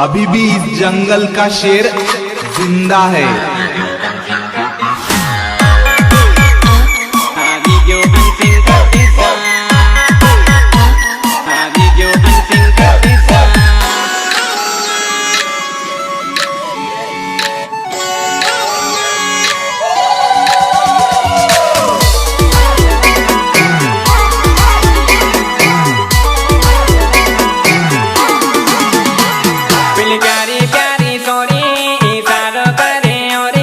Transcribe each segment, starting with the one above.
अभी भी इस जंगल का शेर जिंदा है। प्यारी प्यारी सोरी इशारों करे और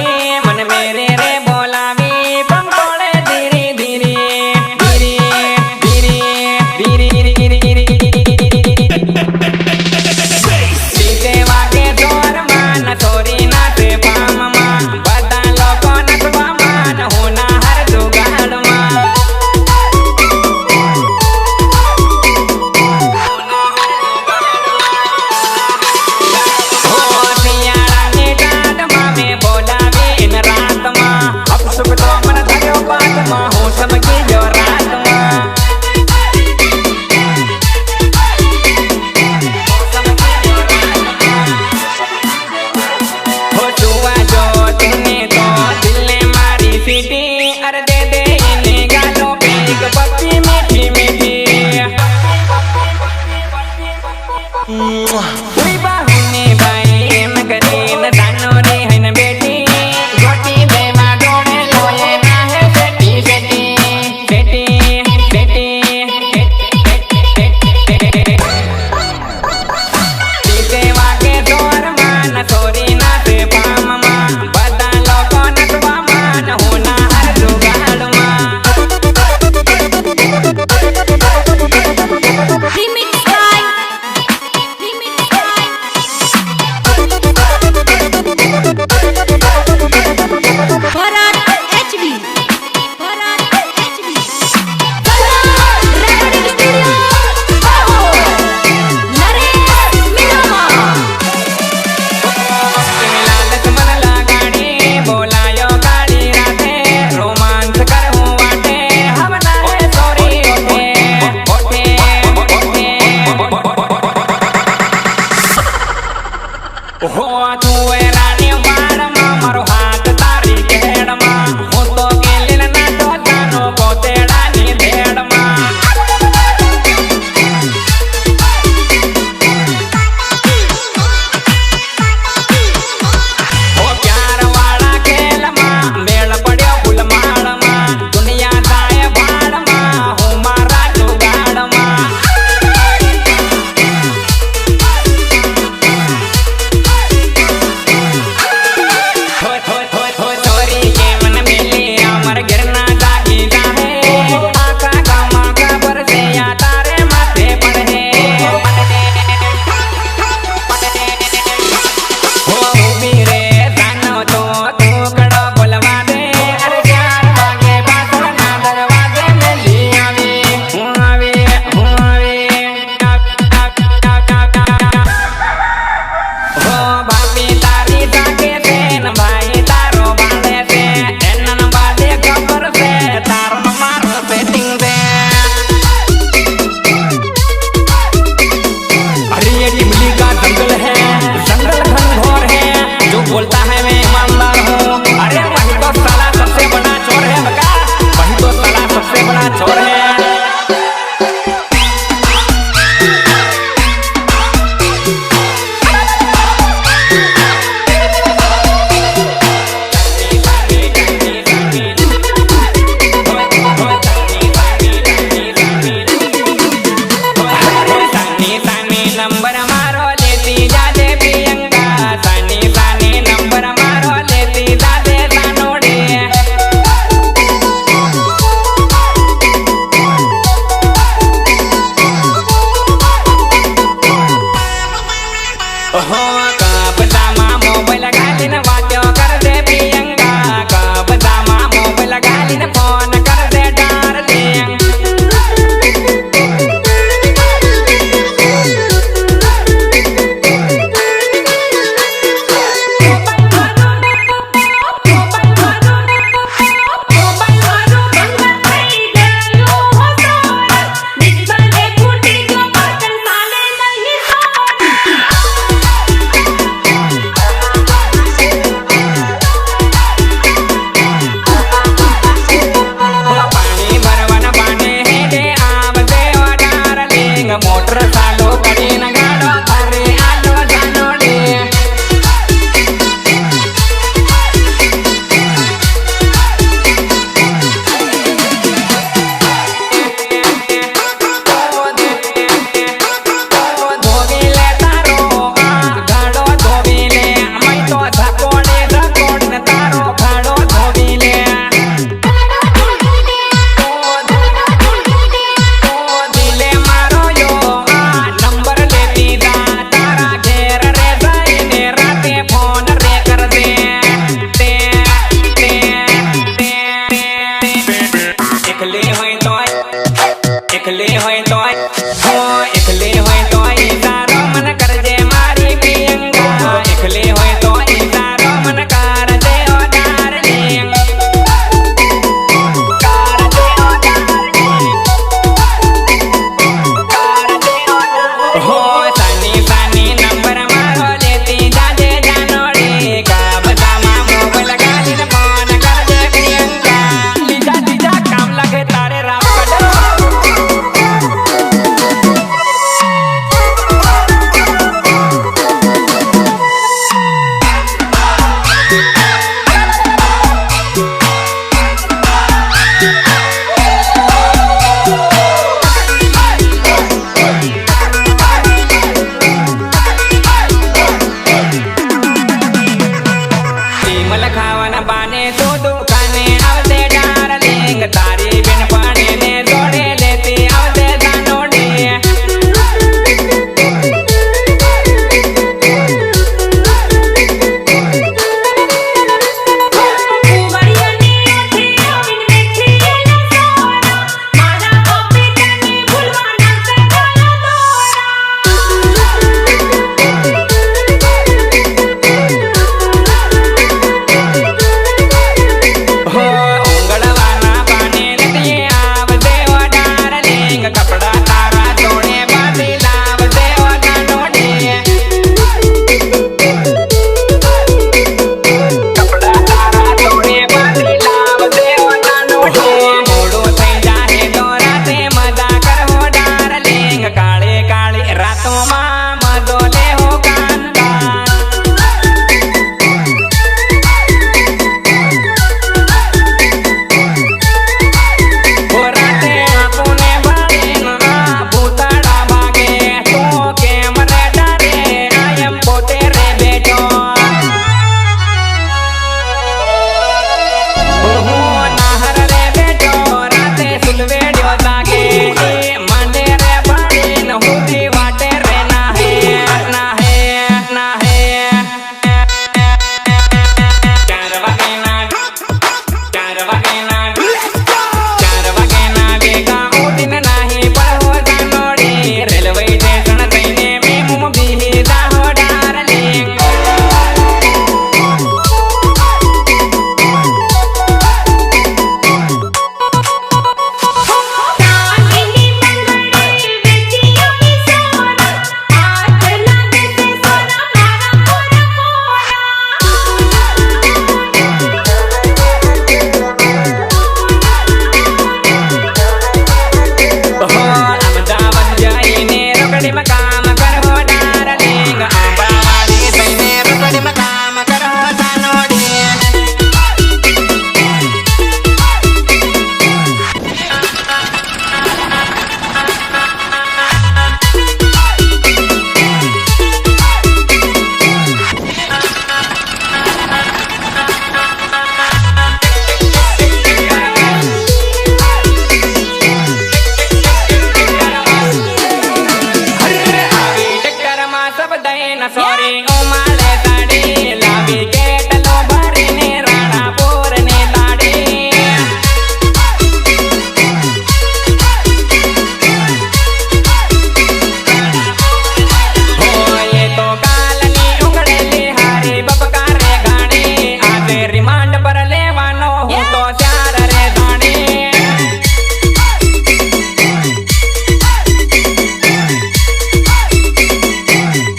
त्यार रे दाणी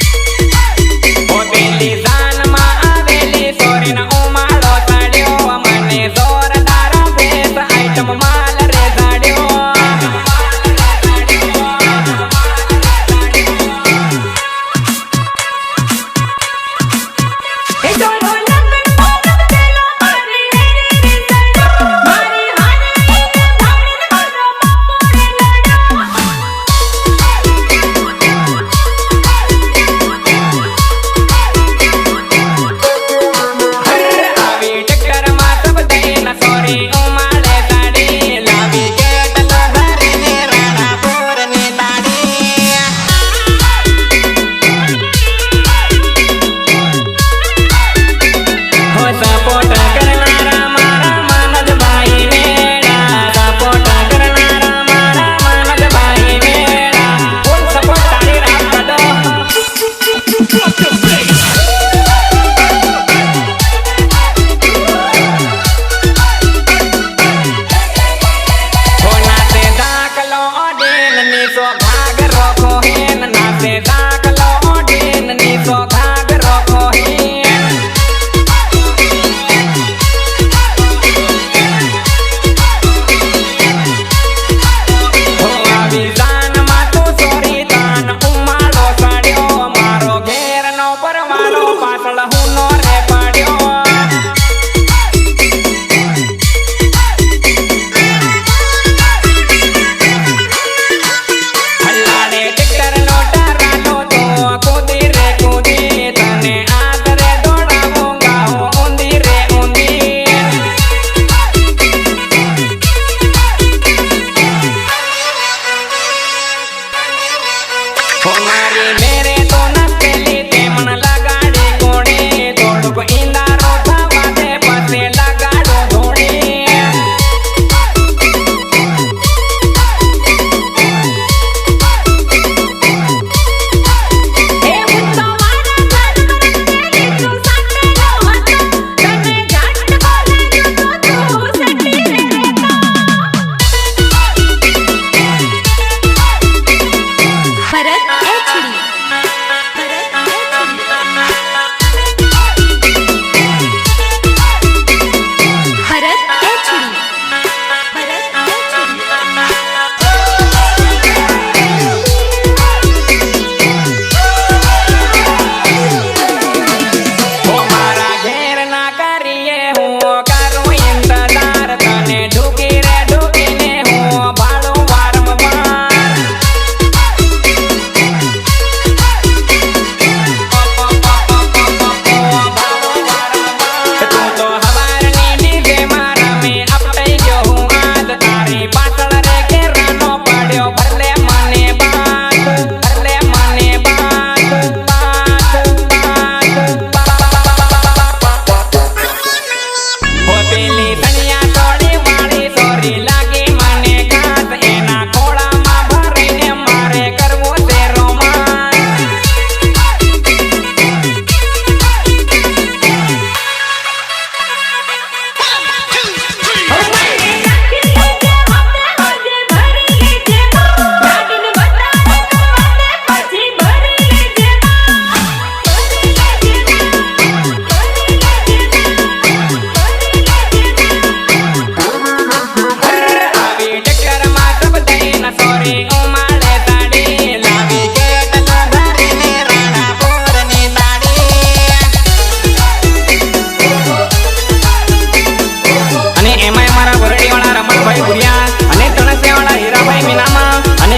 ओ बेली जान मा आवेली सोरी न उमाड़ो साड़ियो मने जोरदार बेस आइटम माल रे साड़ियो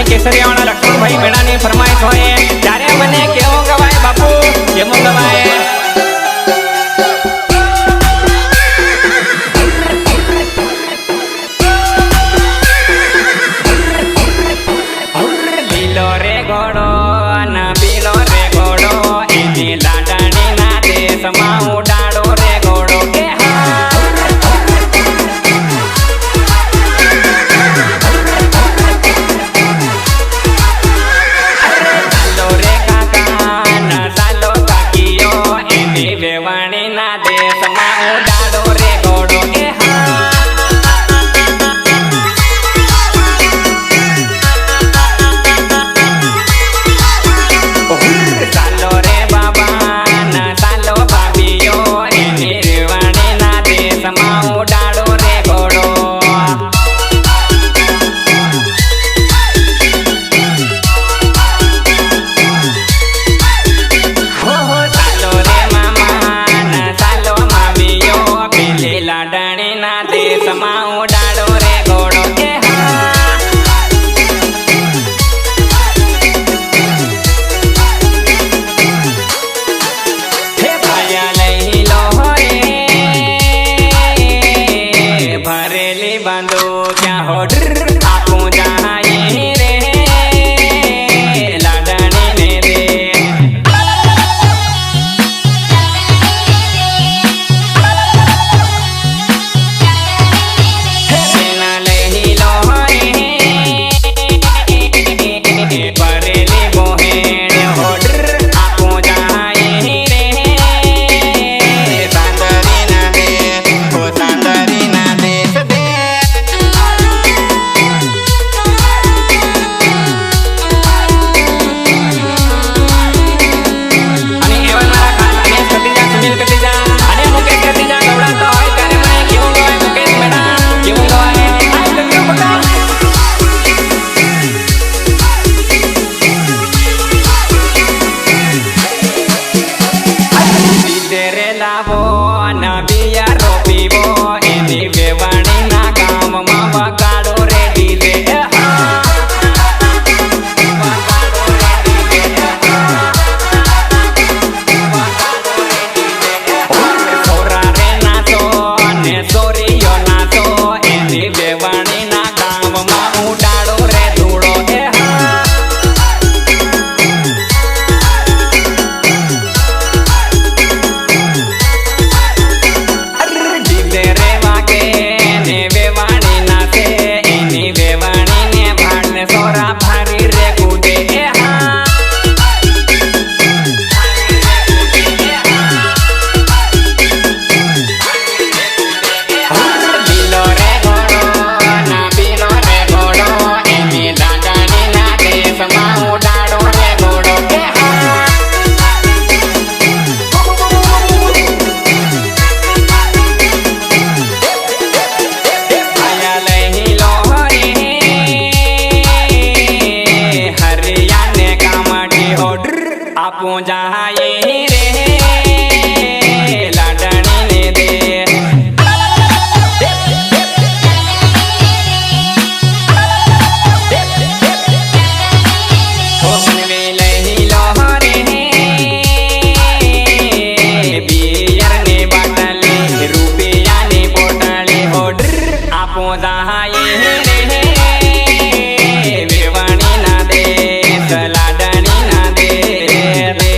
કેસરિયાવાળા લક્ષ્મણભાઈ મેળાની ફરમાઈશ હોય ત્યારે મને કેવો ગવાય બાપુ કેમો ગવાય લીલો રે ઘોડો અને પીલો રે ઘોડો એની લાડણી ના દેશમાં ઉડાડો રે ઘોડો કે દેશમાં ઉડાડો રે ઘોડો એ હા હે ભાયા લઈ લો રે ભરેલી બાંધો ક્યાં હો આપું જાય રે લાડણીને દે સેના લઈ લો રે ભરેલી બોહેડ હો આપું જાય રે સાંદરી ના દે ઓ સાંદરી ના દે દે અને એવા મારા ખાસ અને કતિજા સુનિલ કતિજા અને મુકેશ કતિજા ગવડાતો હોય ત્યારે મને કેવું ગવાય મુકેશ મેડા કેવું ગવાય આ ગમ્યું બકા રે લાવો ના બિયા રોપીવો એની વેવાણી ના ગામમાં વગાડો રે ડીજે છોરા રે નાચો અને છોરીઓ નાચો એની વેવાણી ના ગામમાં ઉડાડો રે ધૂળો એ ડીજે રે વાગે ને વેવાણી નાચે એની વેવાણી ને ભાડ ને સોરા ભારી રે કૂદે એ હા બીલો રે ઘોડો ના બીલો રે ઘોડો એની દાદાની ના દેશમાં ઉડાડો રે ઘોડો એ હા આયા લઈ લો રે હરિયાને કામટી હોડ આપું જાય રે લાડણીને દે હોમનવે લઈ લો રે બિયરની બાટલી રૂપિયાની પોટલી હોડ આપું જાય રે વેવાણી ના દે લાડણી ના દે રે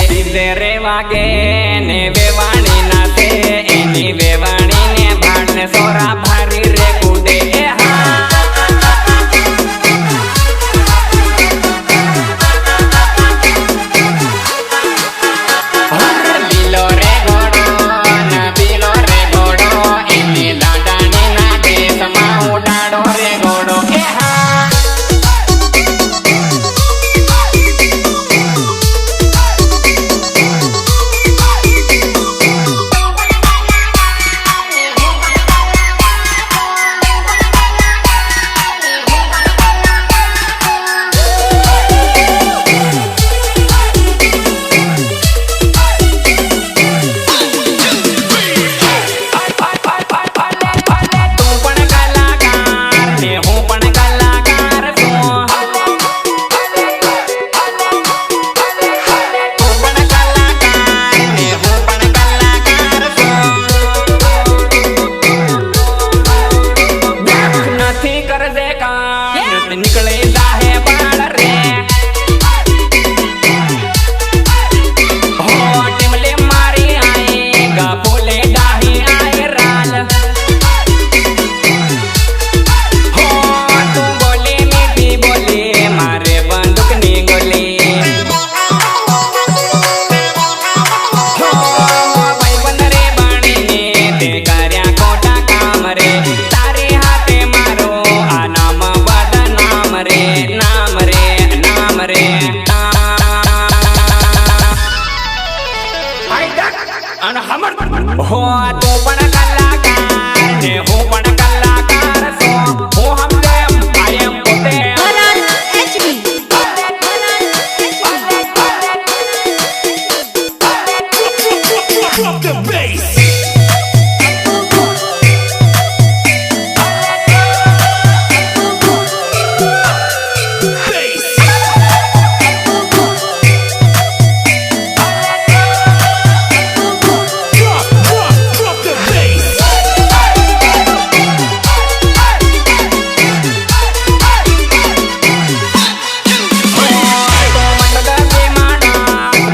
ડીજે રે વાગે ને વેવાણી નાચે એની વેવાણી ને ભાડ ને સોરા ભારી રે કૂદે એ હા લીલો રે ઘોડો ના બીલો રે ઘોડો એની દાદાની ના દેશમાં ઉડાડો રે ઘોડો એ હા તું પણ કલાકાર ને હું પણ કલાકાર છું તું પણ કલાકાર ને હું પણ કલાકાર છું નથી કરજે કાન નીકળે જાહે બાળ રે હો ટીમલે મારી આઈ ગા બોલે ડાહી આય રાલ હો તું બોલે મીઠી બોલે મારે બંદૂકની ગોલી હો ભાઈબંધ રે બાણીને તે કર્યા ખોટા કામ રે તારી હાથે મારો આ નામ બદનામ રે નામ રે નામ રે અને હમર હો તું પણ કલાકાર ને હું પણ કલાકાર છું હું હમરે આઈ એમ પોતે Drop the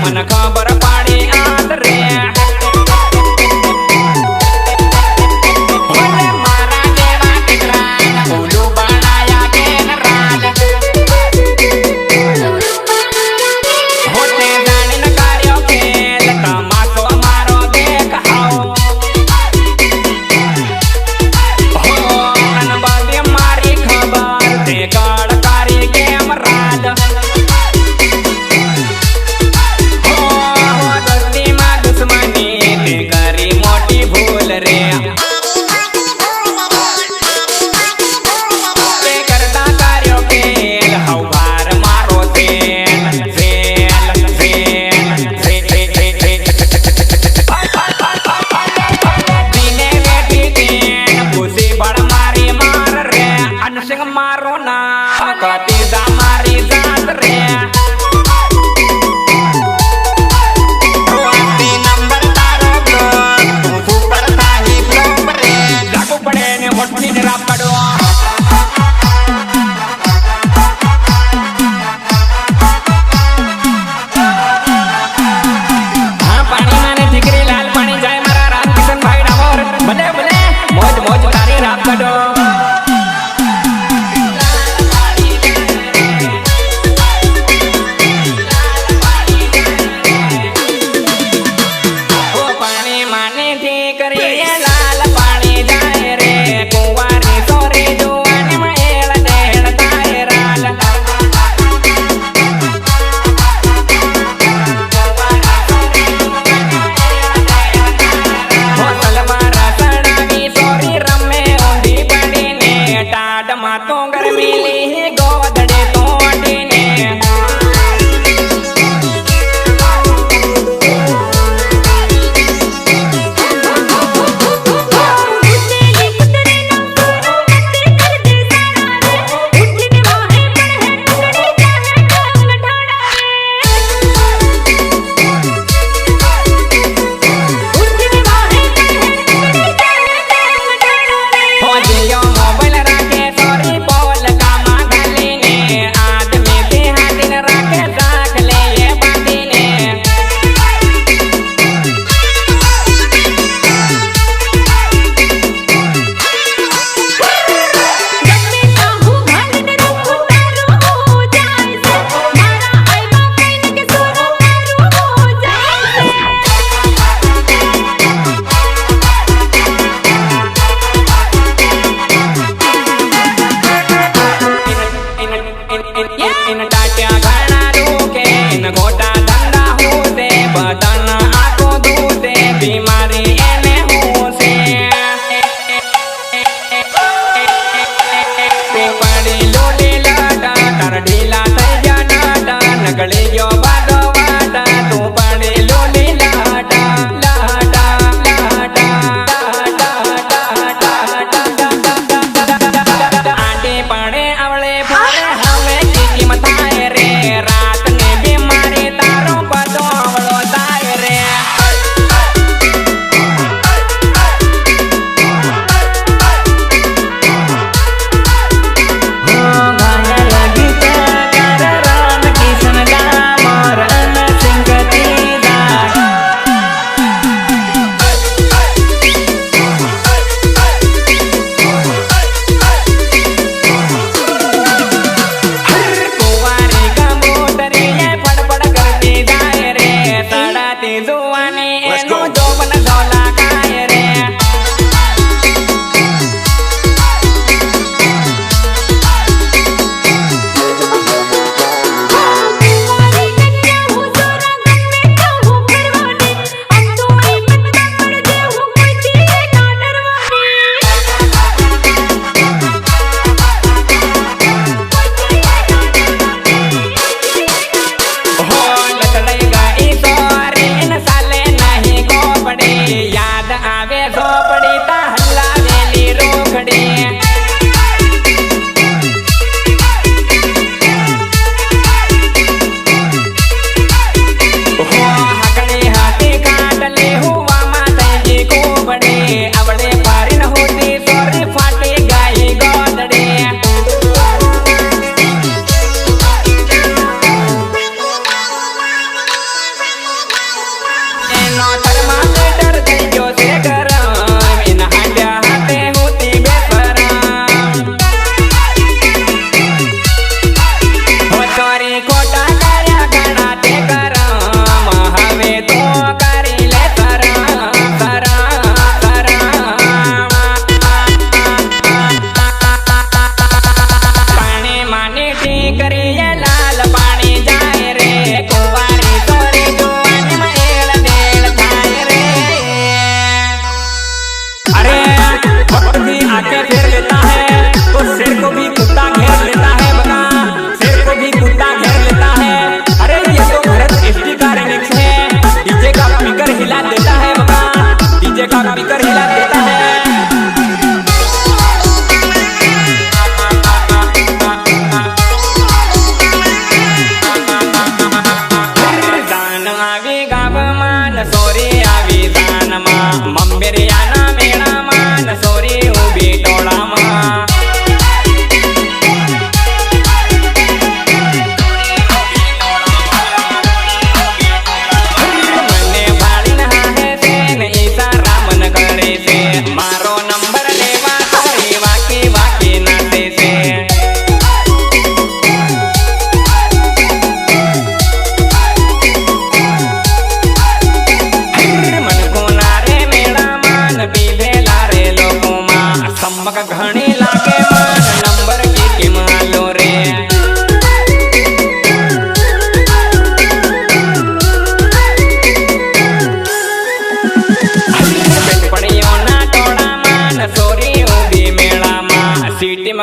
મને ખબર પાડી આદ રે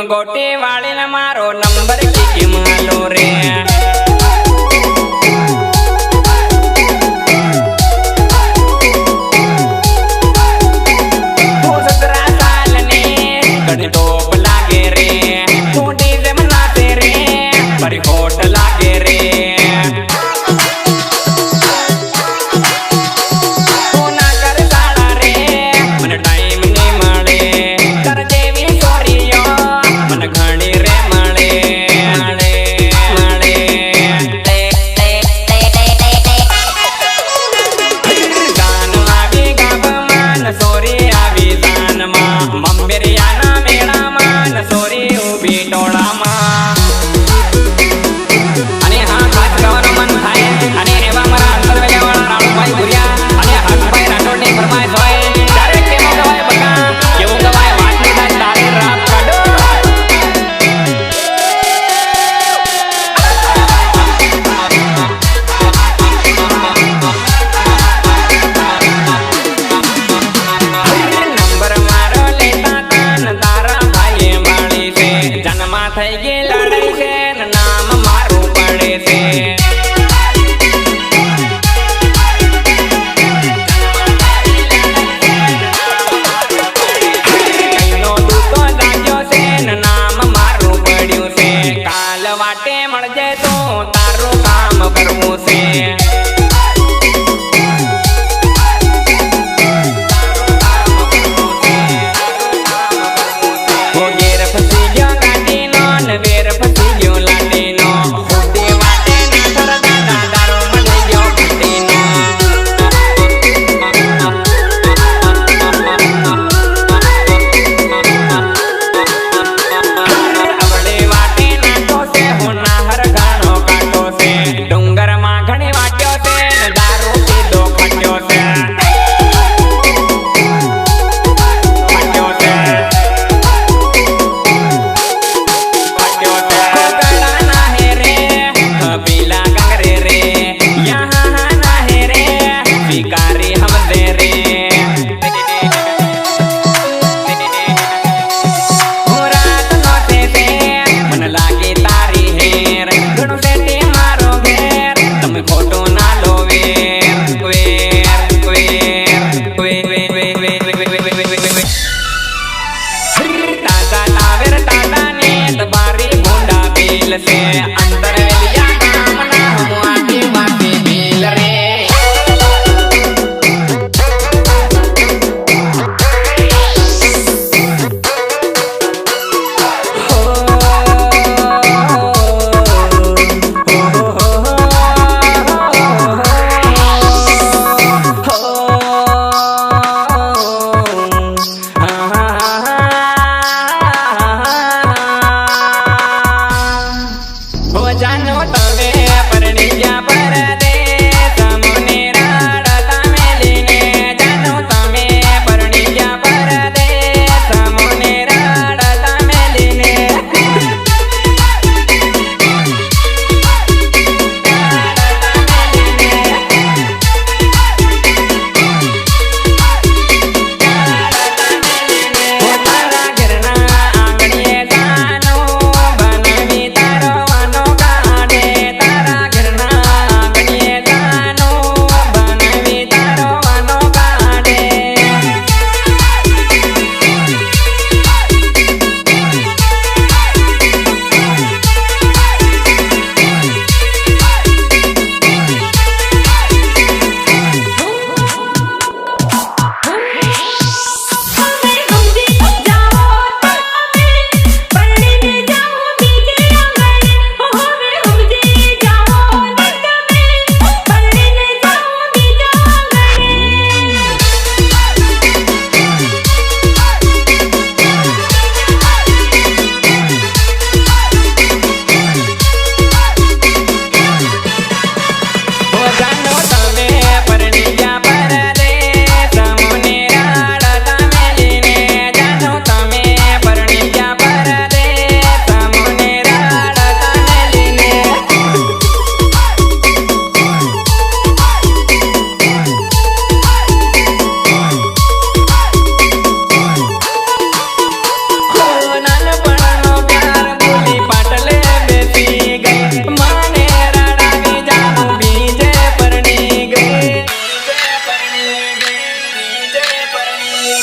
ગોટી વાળીને મારો નંબર કીકી માલો રે તું 17 સાલની ઘણી ટોપ લાગે રે તું ડીજે માં નાચે રે મારી હોટ લાગે રે તું ના કર સાડા રે મને ટાઈમ નહીં મળે તાર જેવી છોરીઓ મને ઘણી રે મળે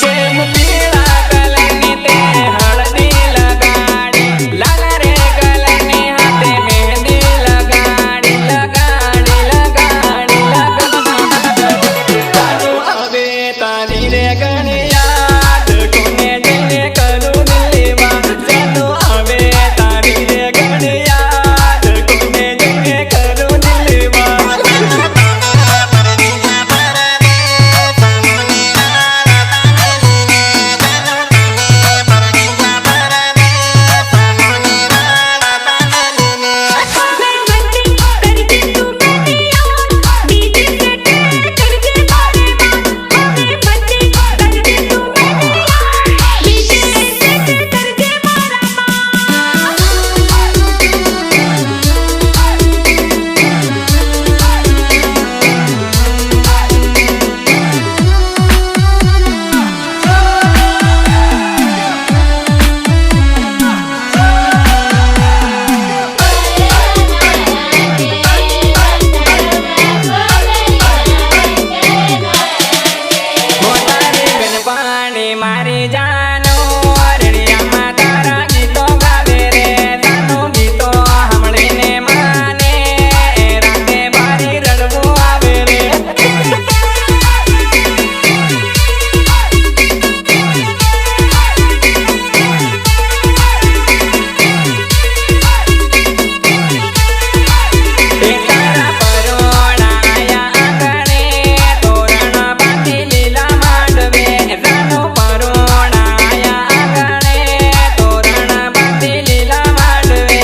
सेम पीळा कलरनी ते हळदी लगाडी लाल रे कलरनी हाते मेहंदी लगाडी लगाडी लगाडी लगाडी जानो आवे तारी रे गणिया कोने जने करू दिलवा जानो आवे तारी रे गणिया कोने जने करू दिलवा मारी जानो रेडिया मा तारा गीतो गावे रे जानो गीतो हमळे ने माने राते बारी रडवो आवे रे तारा परोणा आया आंगणे तोरण बांधी लीला मांडवे जानो परोणा आया आंगणे तोरण बांधी लीला मांडवे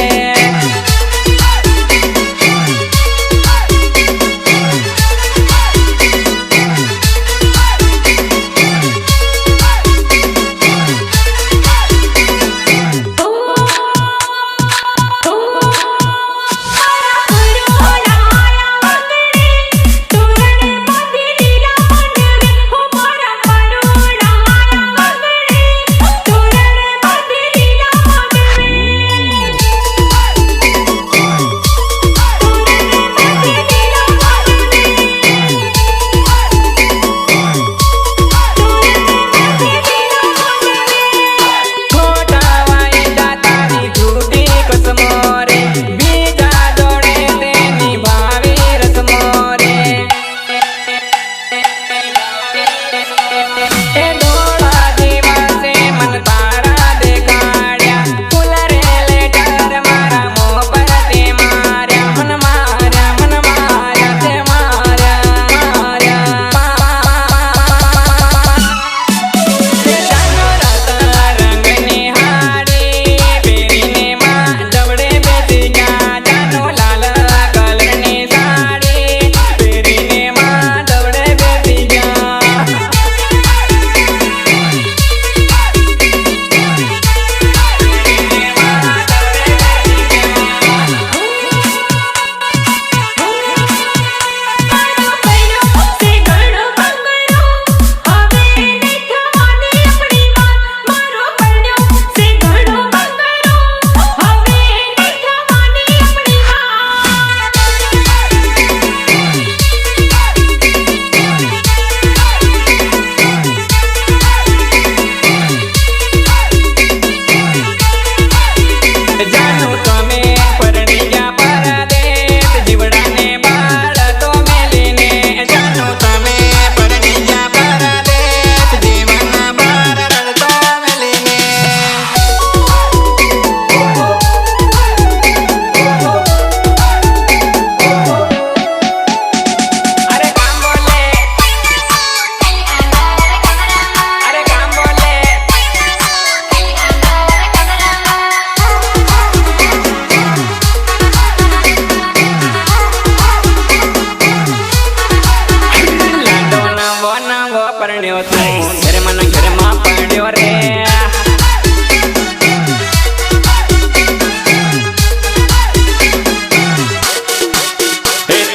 પડ્યો તું ઘરમાં ઘરમાં પડ્યો રે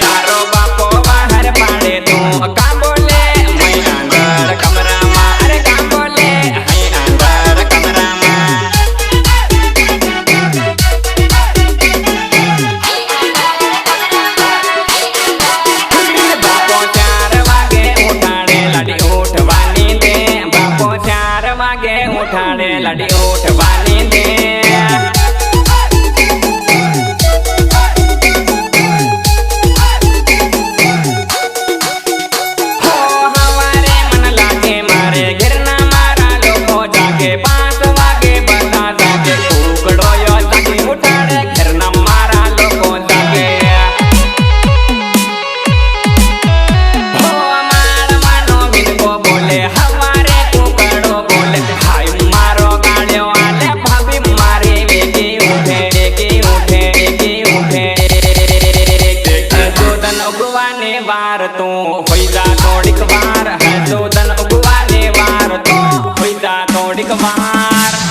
તારો બાપો બહાર પાડે તું કા બોલે મેં અંદર કમરામાં અરે કા બોલે અહીં અંદર કમરામાં બાપો 4 વાગે ઉઠાડે લાડી ઉઠવાની દે બાપો वागे उठाड़े लड़ी उठवानी दे हो हवारे मन लागे मारे घिरना मारा लोगो जागे 5 वागे बता जागे उकड़ो यो जागे उठाड़े घिरना मारा लोगो जागे हो मार मानो बिनको बोले हमारे कुकड़ो बोले भाई मारो गाड़ियों वाले भाभी मारे वेगी उठे जोदन उगवाने वार तू होई जा थोड़ीक वार है जोदन उगवाने वार तू होई जा थोड़ीक वार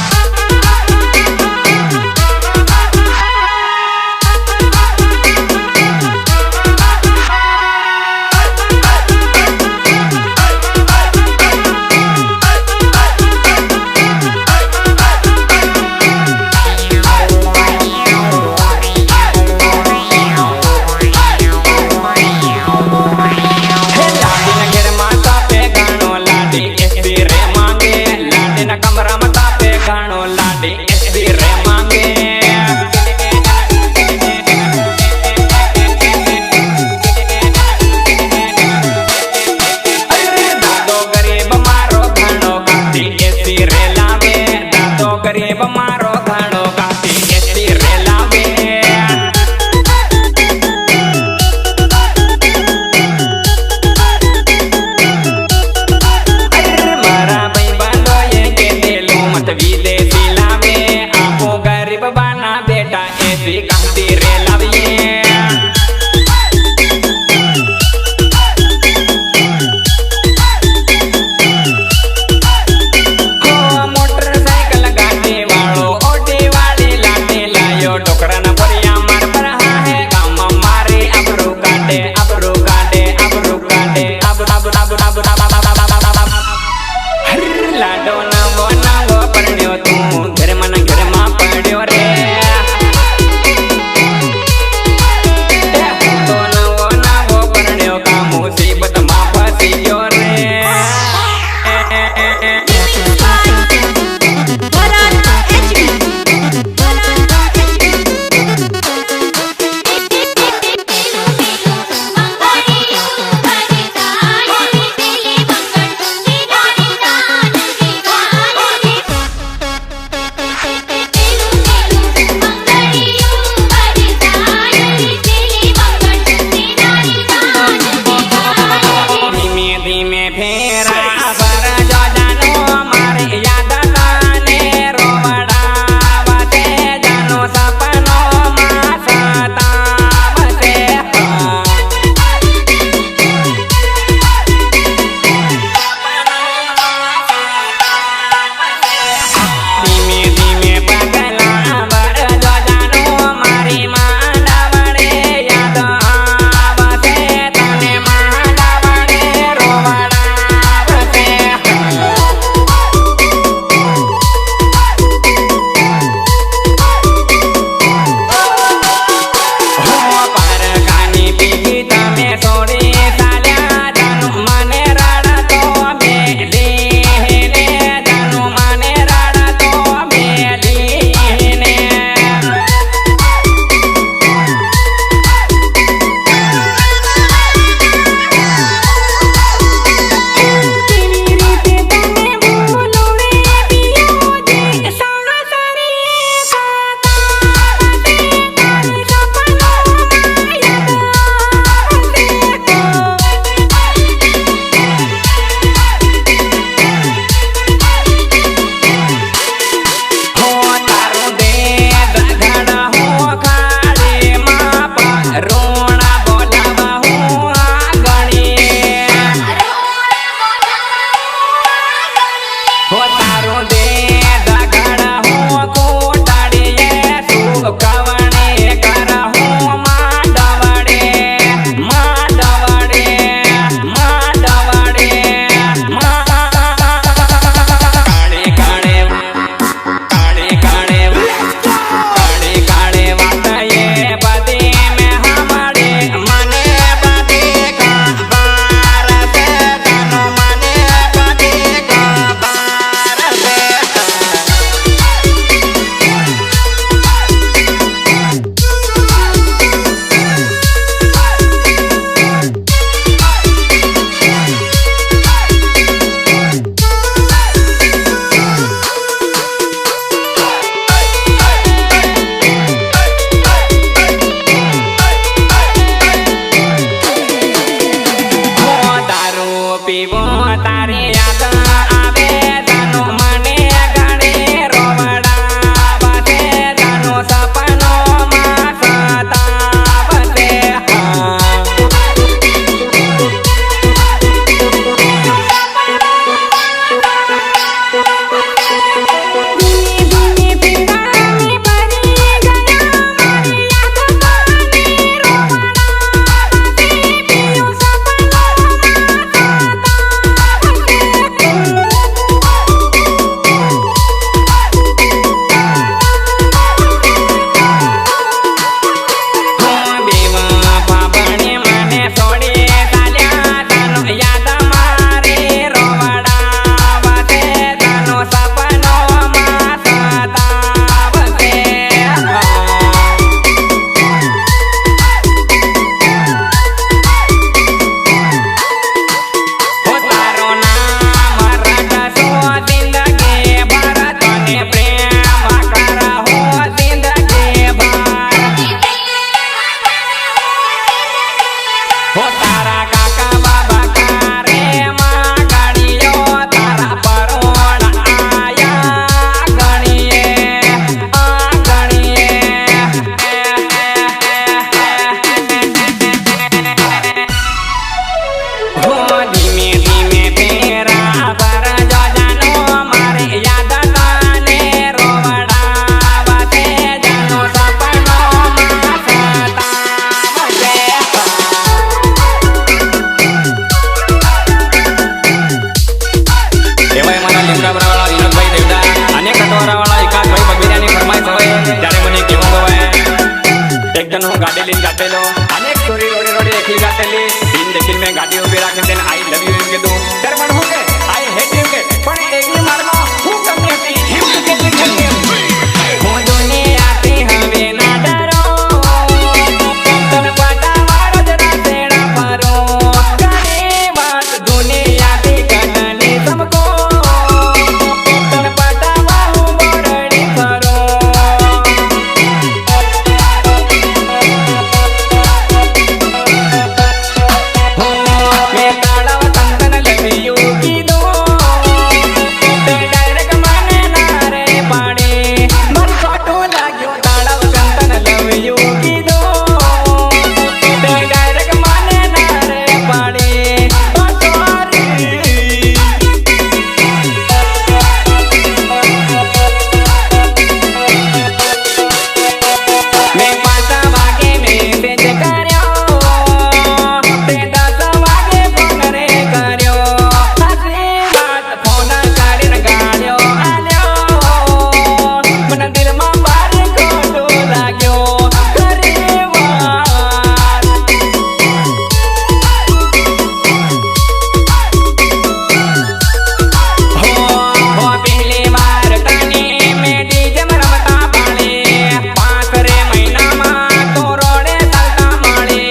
कमरा मता पे गानो लाडी एसबी रे मांगे अरे दादो गरीब मारो घाणो काटी एसबी रे लावे दादो गरीब मारो घाणो काटी एसबी रे लावे विदेशी लावे आपो गरीब बना बेटा ऐसी कहती रे लाविए हो मोटरसाइकिल गाड़ी वालो ओटी वाली लाटे लायो टोकरा न भरिया मार पर है काम मारे अबरू काटे अबरू काटे अबरू काटे अब लाडो नवो नवो पढ़्यो तू घर मन घर मां पढ़्यो रे तो नवो नवो पढ़्यो का मुसीबत मां फसी गयो रे गातेलो अनेक स्टोरी रोडे रोडे एकली गातेली दिन देखील मैं गाडी उभी राखीन तेन आई लव यू के दो तर पण हो के आई हेट यू के पण एकली मारमा हूं कमी હતી હિમ કે लिखते हो दुनिया पे हवे ना डरो तन पाटा मारो जरा तेरा परो करे बात दुनिया पे कटनी सबको तन पाटा बाहु बोरड़ी करो मैं काड़ा तंतन लवियो की दो ते डायरेक्ट माने ना रे पाड़े मन फोटो लाग्यो ताड़ा तंतन लवियो की दो ते डायरेक्ट माने ना रे पाड़े ओ सॉरी मैं 5 वागे मैसेज कर्यो ते 10 वागे फोन रे कर्यो हसी बात फोन કરીને ગાળ્યો આલ્યો મને દિલમાં ભારે ખોટું લાગ્યો કરે વાત हो पहली बार तने मैं डीजे में रमता पाले 5 रे महीना में तो रोडे चलता माळे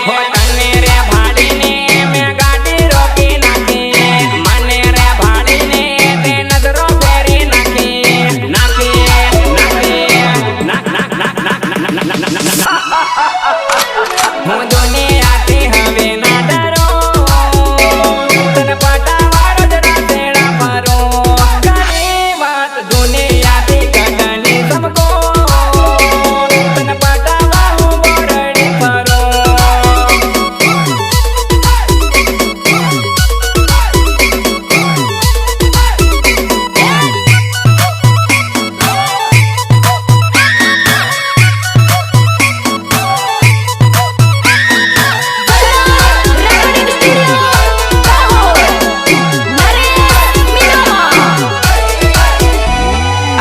हो तने रे भाड़ी ने मैं गाड़ी रोकी नाखी मने रे भाड़ी ने ते नजरो फेरी नाखी नाखी नाक नाक नाक नाक नाक नाक હું દુનિયાથી હવે ના ડરો તને પટાવાળો જરા તેડા પરો કરે વાત દુનિયાથી કટની સબકો તને પટાવા હું બોરડી પરો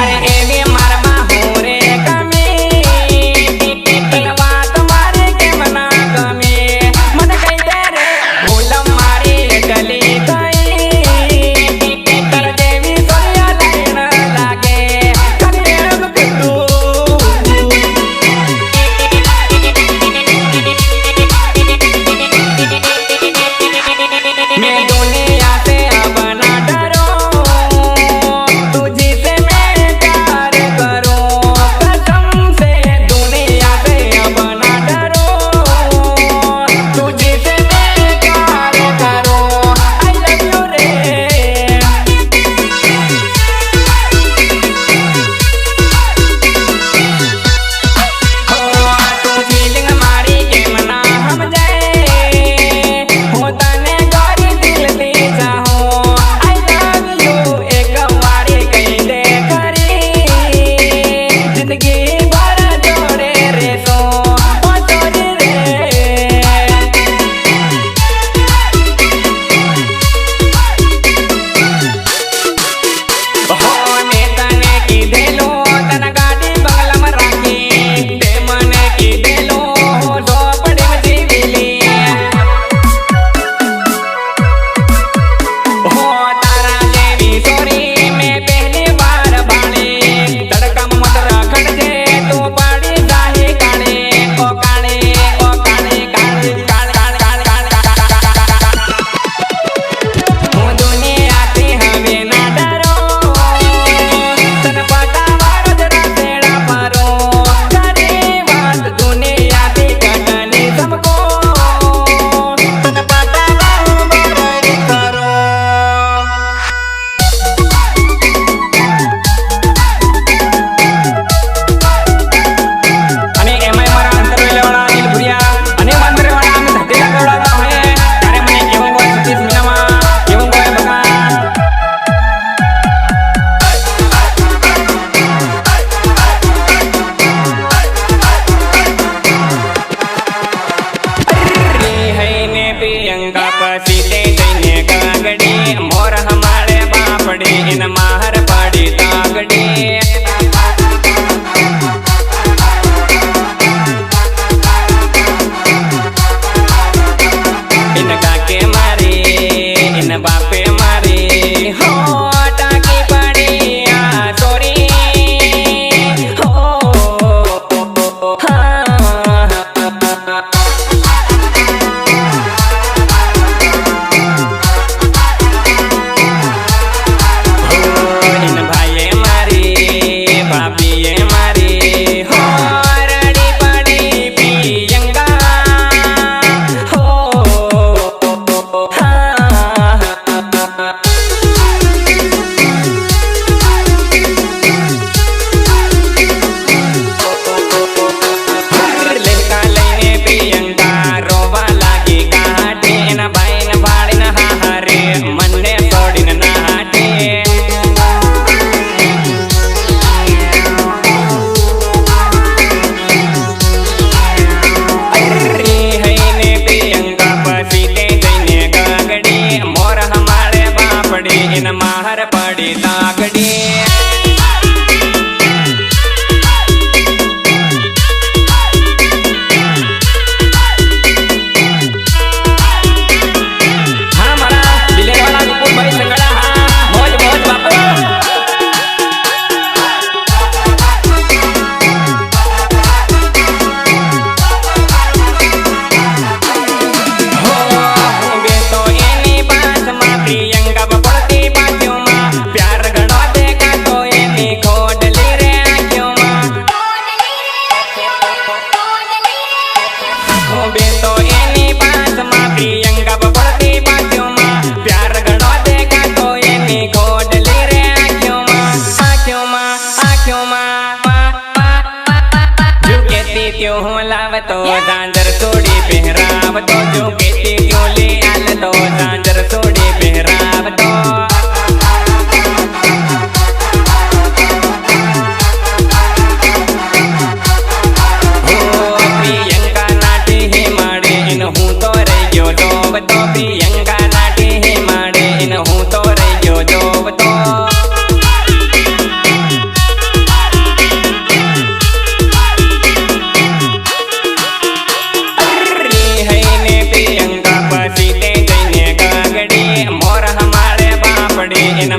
અરે એવી મારમાં હું રે ગમે તને વાત મારે કેમ ના ગમે મને કઈ દે રે ભૂલ મારી એકલી ગઈ તર જેવી સોયા લઈને લાગે ખાલી એમ કીધું मैं दुनिया से अब ना डरो तुझी से मैं प्यार करूं कसम से दुनिया से अब ना डरो तुझी से मैं प्यार करूं आई लव यू रे हो तू फीलिंग मारी केम ना हम जाए हो तने गौरी दिल दी चाहो आई लव यू एक वारी कही दे करी जिंदगी भर जोड़े रे सो ओ जोड़ी रे हो ने तने कीधेलो तन गाडी बंगलाમાં રાખી તે મને કીધેલો ઝોપડી માં જીવેલી हो तारा जेवी सोरी मैं पहली बार बाणी तड़का में मत रखड़ जे तू पाड़ी जाही काणे ओ काणे काणे काणे હું દુનિયાથી હવે ના ડરો તને પટાવાળો જરા તેડા પરો કરે વાત દુનિયાથી કટની સબકો તને પટાવા હું બોરડી કરો અને એમાંય મારા અંતરવેલવાળા અનિલ ભુરિયા અને મંદિરવાળા અમે ધકેલા ગવડાવતા હોય ત્યારે મને કેવું હોય સતીશ મીનામાં કેવું હોય બકા रे है ने प्रियंका पसीते जઈને કાગડી મોર હમાળે બાપડી ઇન માહર પડી તાગડી એને